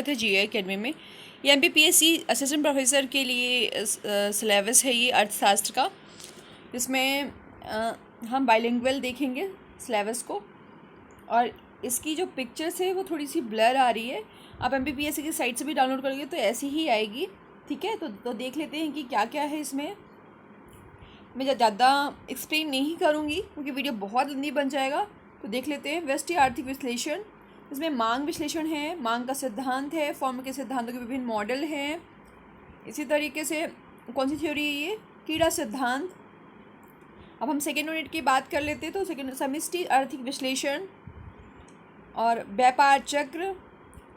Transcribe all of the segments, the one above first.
है GI academy में। ये MPPSC असिस्टेंट प्रोफेसर के लिए सिलेबस है ये अर्थशास्त्र का, जिसमें हम बाइलिंगुअल देखेंगे सिलेबस को। और इसकी जो पिक्चर्स है वो थोड़ी सी ब्लर आ रही है, आप MPPSC की साइट से भी डाउनलोड करोगे तो ऐसी ही आएगी, ठीक है। तो देख लेते हैं कि क्या क्या है इसमें। मैं ज़्यादा एक्सप्लेन नहीं करूँगी क्योंकि वीडियो बहुत लंबी बन जाएगा, तो देख लेते हैं। व्यष्टि आर्थिक विश्लेषण, इसमें मांग विश्लेषण है, मांग का सिद्धांत है, फॉर्म के सिद्धांतों के विभिन्न मॉडल हैं। इसी तरीके से कौन सी थ्योरी है ये, कीड़ा सिद्धांत। अब हम सेकेंड यूनिट की बात कर लेते हैं, तो सेकेंड समष्टि आर्थिक विश्लेषण और व्यापार चक्र,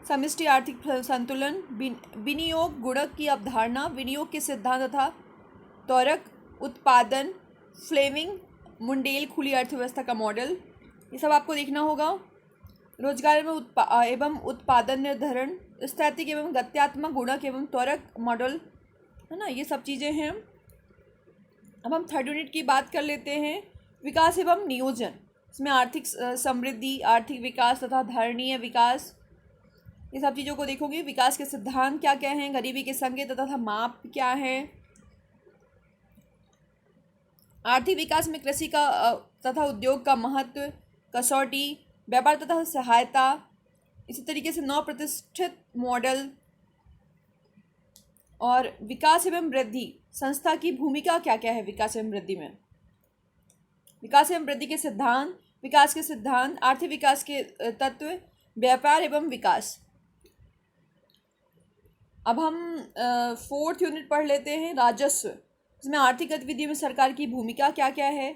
समष्टि आर्थिक संतुलन, विनियोग गुणक की अवधारणा, विनियोग के सिद्धांत तथा त्वरक उत्पादन, फ्लेमिंग मुंडेल खुली अर्थव्यवस्था का मॉडल, ये सब आपको देखना होगा। रोजगार में एवं उत्पादन निर्धारण, स्थैतिक एवं गत्यात्मक गुणक एवं त्वरक मॉडल, है ना, ये सब चीज़ें हैं। अब हम थर्ड यूनिट की बात कर लेते हैं, विकास एवं नियोजन। इसमें आर्थिक समृद्धि, आर्थिक विकास तथा धारणीय विकास, ये सब चीज़ों को देखोगे। विकास के सिद्धांत क्या क्या हैं, गरीबी के संकेत तथा माप क्या है। आर्थिक विकास में कृषि का तथा उद्योग का महत्व, कसौटी, व्यापार तथा सहायता। इसी तरीके से 9 प्रतिष्ठित मॉडल। और विकास एवं वृद्धि, संस्था की भूमिका क्या क्या है विकास एवं वृद्धि में। विकास एवं वृद्धि के सिद्धांत, विकास के सिद्धांत, आर्थिक विकास के तत्व, व्यापार एवं विकास। अब हम फोर्थ यूनिट पढ़ लेते हैं, राजस्व। इसमें आर्थिक गतिविधियों में सरकार की भूमिका क्या क्या है,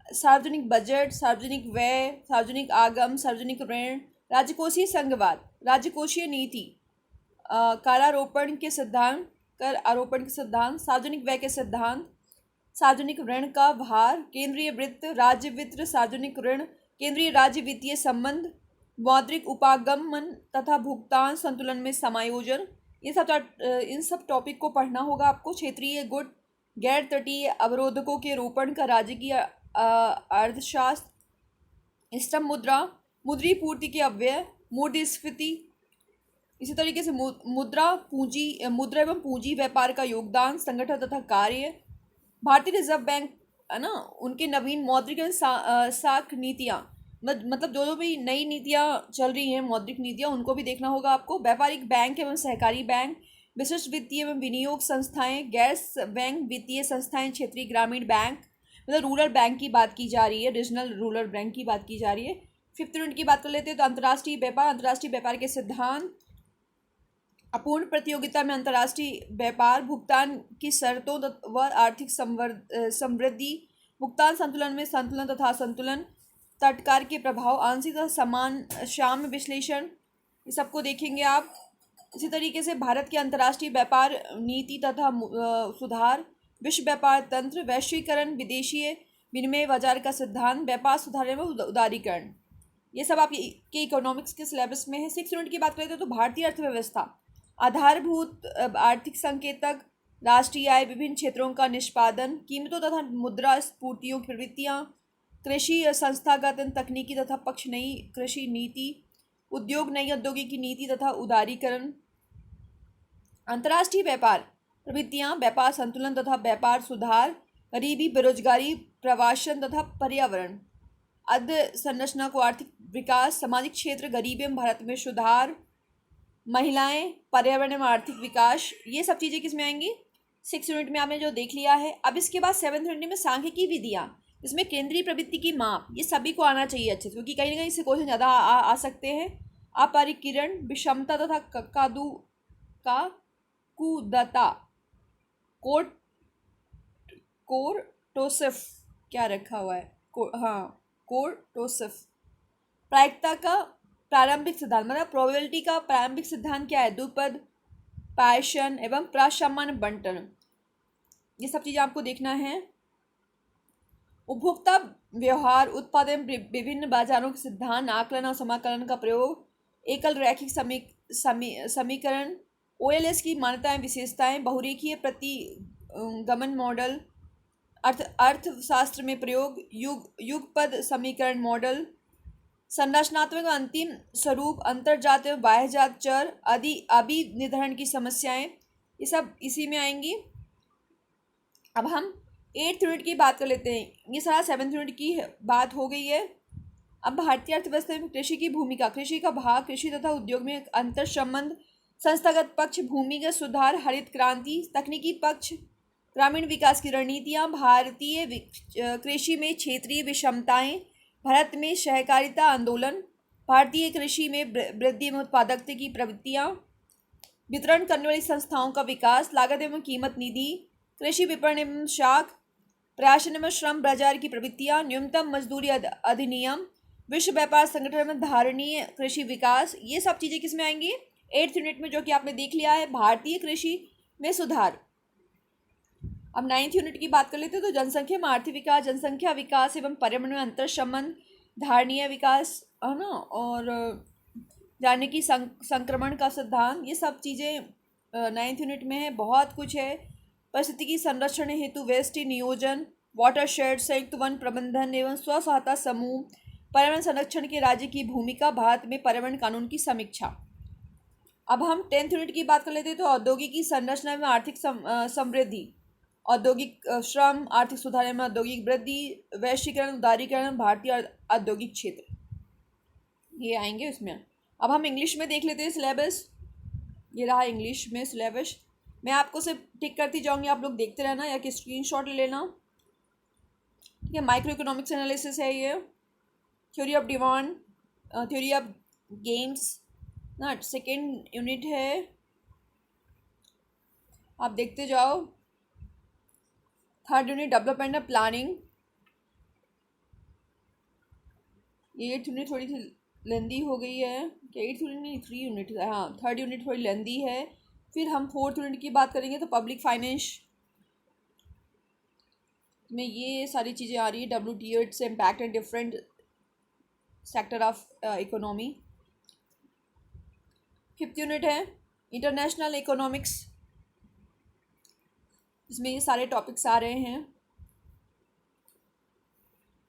सार्वजनिक बजट, सार्वजनिक व्यय, सार्वजनिक आगम, सार्वजनिक ऋण, राजकोषीय संघवाद, राजकोषीय नीति, करारोपण के सिद्धांत, कर आरोपण के सिद्धांत, सार्वजनिक व्यय के सिद्धांत, सार्वजनिक ऋण का भार, केंद्रीय वित्त, राज्य वित्त, सार्वजनिक ऋण, केंद्रीय राज्य वित्तीय संबंध, मौद्रिक उपागमन तथा भुगतान संतुलन में समायोजन। ये सब इन सब टॉपिक को पढ़ना होगा आपको। क्षेत्रीय गुट, गैर तटीय अवरोधकों के रोपण का राजकीय अर्थशास्त्र, स्तंभ मुद्रा, मुद्री पूर्ति के अव्यय, मुद्रास्फीति। इसी तरीके से मुद्रा एवं पूंजी व्यापार का योगदान, संगठन तथा कार्य, भारतीय रिजर्व बैंक, है ना, उनके नवीन मौद्रिक साख नीतियाँ, मतलब जो भी नई नीतियाँ चल रही हैं, मौद्रिक नीतियाँ, उनको भी देखना होगा आपको। व्यापारिक बैंक एवं सहकारी बैंक, विशिष्ट वित्तीय एवं विनियोग संस्थाएं, गैर बैंक वित्तीय संस्थाएं, क्षेत्रीय ग्रामीण बैंक, मतलब रूरल बैंक की बात की जा रही है, रीजनल रूरल बैंक की बात की जा रही है। फिफ्थ यूनिट की बात कर लेते हैं, तो अंतर्राष्ट्रीय व्यापार, अंतर्राष्ट्रीय व्यापार के सिद्धांत, अपूर्ण प्रतियोगिता में अंतर्राष्ट्रीय व्यापार, भुगतान की शर्तों व आर्थिक समृद्धि, भुगतान संतुलन में संतुलन तथा असंतुलन, तटकार के प्रभाव, आंशिक तथा समान साम्य विश्लेषण, ये सबको देखेंगे आप। इसी तरीके से भारत के अंतर्राष्ट्रीय व्यापार नीति तथा सुधार, विश्व व्यापार तंत्र, वैश्वीकरण, विदेशी विनिमय बाजार का सिद्धांत, व्यापार सुधार एवं उदारीकरण, ये सब आपके इकोनॉमिक्स के सिलेबस में है। 6 यूनिट की बात करें तो भारतीय अर्थव्यवस्था, आधारभूत आर्थिक संकेतक, राष्ट्रीय आय, विभिन्न क्षेत्रों का निष्पादन, कीमतों तथा मुद्रा स्फूर्तियों की प्रवृत्तियाँ, कृषि संस्थागत तकनीकी तथा पक्ष, नई कृषि नीति, उद्योग, नई औद्योगिकी नीति तथा उदारीकरण, अंतर्राष्ट्रीय व्यापार प्रवृत्तियाँ, व्यापार संतुलन तथा व्यापार सुधार, गरीबी, बेरोजगारी, प्रवासन तथा पर्यावरण, अध संरचना को आर्थिक विकास, सामाजिक क्षेत्र, गरीबी एवं भारत में सुधार, महिलाएं, पर्यावरण एवं आर्थिक विकास, ये सब चीज़ें किस में आएंगी, 6 यूनिट में आपने जो देख लिया है। अब इसके बाद 7th यूनिट में सांख्यिकी विधियाँ, इसमें केंद्रीय प्रवृत्ति की माप, ये सभी को आना चाहिए अच्छे से, क्योंकि कहीं ना कहीं से क्वेश्चन ज़्यादा आ सकते हैं। अपरिकीर्ण, विषमता तथा कुदता, कोर्टोसिफ, क्या रखा हुआ है, कोर्टोसिफ, प्रायिकता का प्रारंभिक सिद्धांत, मतलब प्रोबेबिलिटी का प्रारंभिक सिद्धांत क्या है, द्विपद, पायशन एवं प्रशमन बंटन, ये सब चीज़ें आपको देखना है। उपभोक्ता व्यवहार, उत्पादन, विभिन्न बाजारों के सिद्धांत, आकलन और समाकलन का प्रयोग, एकल रैखिक समीकरण, OLS की मान्यताएं विशेषताएं, बहुरेखीय प्रतिगमन मॉडल, अर्थशास्त्र में प्रयोग, युगपद समीकरण मॉडल, संरचनात्मक अंतिम स्वरूप, अंतर्जात एवं बाह्यजात चर, अभिनिर्धारण की समस्याएं, ये सब इसी में आएंगी। अब हम 8th यूनिट की बात कर लेते हैं। ये सारा 7th यूनिट की बात हो गई है। अब भारतीय अर्थव्यवस्था में कृषि की भूमिका, कृषि का भाग, कृषि तथा उद्योग में अंतर संबंध, संस्थागत पक्ष, भूमिगत सुधार, हरित क्रांति, तकनीकी पक्ष, ग्रामीण विकास की रणनीतियाँ, भारतीय कृषि में क्षेत्रीय विषमताएं, भारत में सहकारिता आंदोलन, भारतीय कृषि में वृद्धि एवं उत्पादकता की प्रवृत्तियाँ, वितरण करने वाली संस्थाओं का विकास, लागत एवं कीमत निधि, कृषि विपणन एवं शाख, प्रशासन एवं श्रम बाजार की प्रवृत्तियाँ, न्यूनतम मजदूरी अधिनियम, विश्व व्यापार संगठन में धारणीय कृषि विकास, ये सब चीज़ें किस में आएंगी? 8th यूनिट में, जो कि आपने देख लिया है, भारतीय कृषि में सुधार। अब 9th यूनिट की बात कर लेते हैं। तो जनसंख्या में आर्थिक विकास, जनसंख्या विकास एवं पर्यावरण में अंतर संबंध, धारणीय विकास, है ना, और जानकी संक्रमण का सिद्धांत, ये सब चीज़ें 9th यूनिट में है। बहुत कुछ है। परिस्थितिकी संरक्षण हेतु व्यष्टि नियोजन, वाटरशेड, संयुक्त वन प्रबंधन एवं स्व सहायता समूह, पर्यावरण संरक्षण के राज्य की भूमिका, भारत में पर्यावरण कानून की समीक्षा। अब हम 10th यूनिट की बात कर लेते हैं। तो औद्योगिकी संरचना में आर्थिक समृद्धि, औद्योगिक श्रम, आर्थिक सुधार में औद्योगिक वृद्धि, वैश्वीकरण, उदारीकरण, भारतीय औद्योगिक क्षेत्र, ये आएंगे इसमें। अब हम इंग्लिश में देख लेते हैं सिलेबस। ये रहा इंग्लिश में सिलेबस। मैं आपको सिर्फ टिक करती जाऊंगी, आप लोग देखते रहना या कि स्क्रीनशॉट ले लेना। ठीक है, माइक्रो इकोनॉमिक्स एनालिसिस है ये, theory of demand, theory of games ना, 2nd यूनिट है, आप देखते जाओ। 3rd unit development and planning. ये 8th यूनिट थोड़ी सी लेंदी हो गई है, क्या 8th यूनिट नहीं, 3 यूनिट है, हाँ 3rd यूनिट थोड़ी लेंदी है। फिर हम 4th यूनिट की बात करेंगे। तो पब्लिक फाइनेंस में ये सारी चीज़ें आ रही है, WTO, its impact and different sector of economy. 5th unit है इंटरनेशनल इकोनॉमिक्स, इसमें ये सारे टॉपिक्स आ रहे हैं।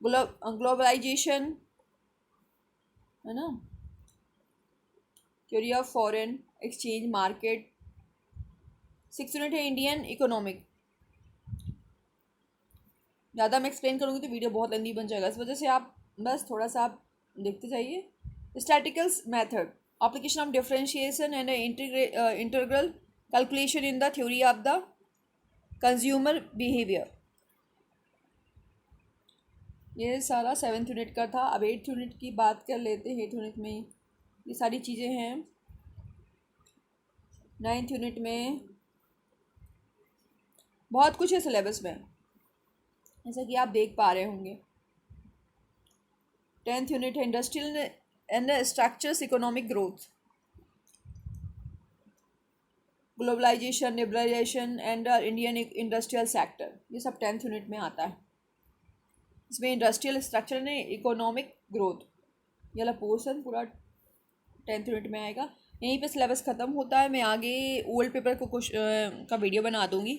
ग्लोबलाइजेशन, है ना, theory of foreign exchange market. 6th unit है इंडियन इकोनॉमिक। ज़्यादा मैं एक्सप्लेन करूँगी तो वीडियो बहुत लंबी बन जाएगा, इस वजह से आप बस थोड़ा सा आप देखते जाइए। Statistical method, application of differentiation and integral calculation in the theory of the consumer behavior, ये सारा 7th यूनिट का था। अब 8th यूनिट की बात कर लेते हैं। 8th यूनिट में ये सारी चीज़ें हैं। 9th यूनिट में बहुत कुछ है सिलेबस में, जैसा कि आप देख पा रहे होंगे। 10th यूनिट है industrial and structures economic growth, globalisation, liberalisation and Indian industrial sector, ये सब 10th यूनिट में आता है। इसमें इंडस्ट्रियल स्ट्रक्चर ने इकोनॉमिक ग्रोथ, ये वाला पोर्सन पूरा 10th यूनिट में आएगा। यहीं पे सिलेबस ख़त्म होता है। मैं आगे ओल्ड पेपर को कुछ का वीडियो बना दूँगी।